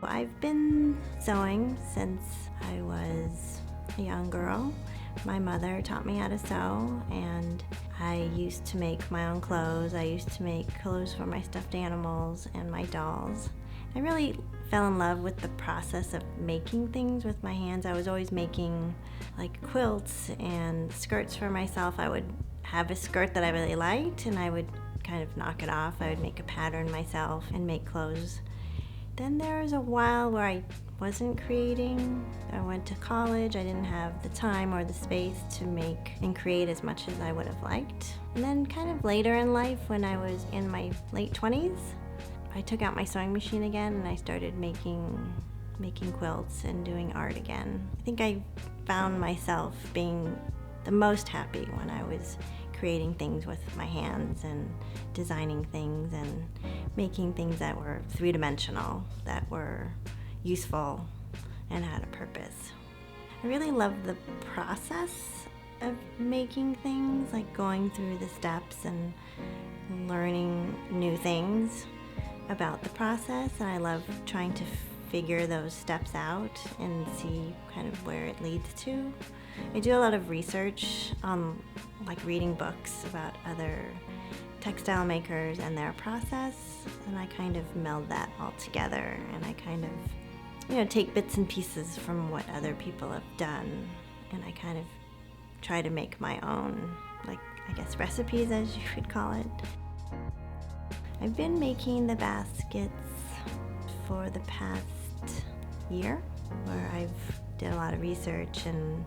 I've been sewing since I was a young girl. My mother taught me how to sew, and I used to make my own clothes. I used to make clothes for my stuffed animals and my dolls. I really fell in love with the process of making things with my hands. I was always making like quilts and skirts for myself. I would have a skirt that I really liked and I would kind of knock it off. I would make a pattern myself and make clothes. Then there was a while where I wasn't creating. I went to college. I didn't have the time or the space to make and create as much as I would have liked. And then kind of later in life, when I was in my late 20s, I took out my sewing machine again and I started making quilts and doing art again. I think I found myself being the most happy when I was creating things with my hands and designing things and making things that were three-dimensional, that were useful and had a purpose. I really love the process of making things, like going through the steps and learning new things about the process, and I love trying to figure those steps out and see kind of where it leads to. I do a lot of research, like reading books about other textile makers and their process, and I kind of meld that all together, and I kind of, take bits and pieces from what other people have done, and I kind of try to make my own, like, I guess, recipes, as you would call it. I've been making the baskets for the past year, where I've did a lot of research, and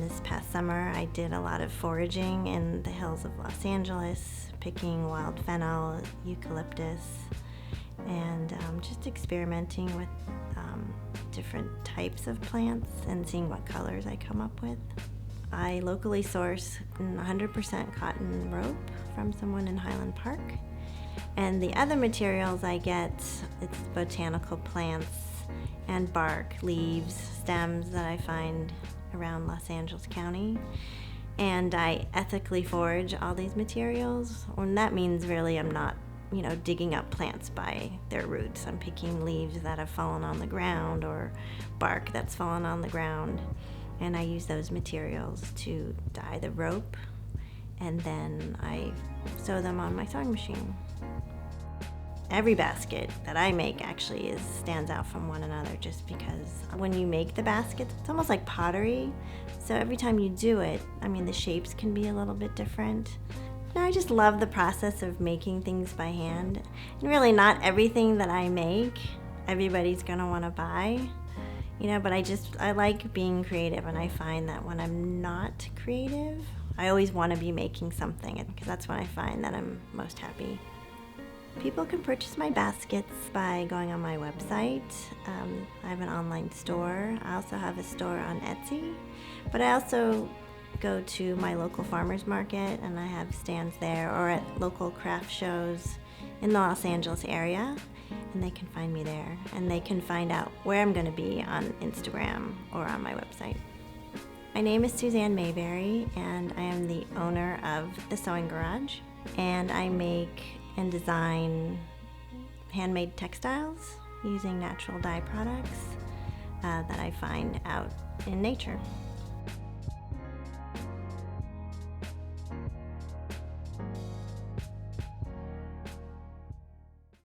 this past summer I did a lot of foraging in the hills of Los Angeles, picking wild fennel, eucalyptus, and just experimenting with different types of plants and seeing what colors I come up with. I locally source 100% cotton rope from someone in Highland Park. And the other materials I get, it's botanical plants and bark, leaves, stems that I find around Los Angeles County. And I ethically forage all these materials. And that means really I'm not, digging up plants by their roots. I'm picking leaves that have fallen on the ground or bark that's fallen on the ground. And I use those materials to dye the rope, and then I sew them on my sewing machine. Every basket that I make actually stands out from one another, just because when you make the basket, it's almost like pottery. So every time you do it, the shapes can be a little bit different. And I just love the process of making things by hand. And really not everything that I make, everybody's gonna wanna buy. But I like being creative, and I find that when I'm not creative, I always want to be making something, because that's when I find that I'm most happy. People can purchase my baskets by going on my website. I have an online store. I also have a store on Etsy, but I also go to my local farmers market, and I have stands there, or at local craft shows in the Los Angeles area, and they can find me there, and they can find out where I'm going to be on Instagram or on my website. My name is Suzanne Mayberry, and I am the owner of The Sewing Garage, and I make and design handmade textiles using natural dye products that I find out in nature.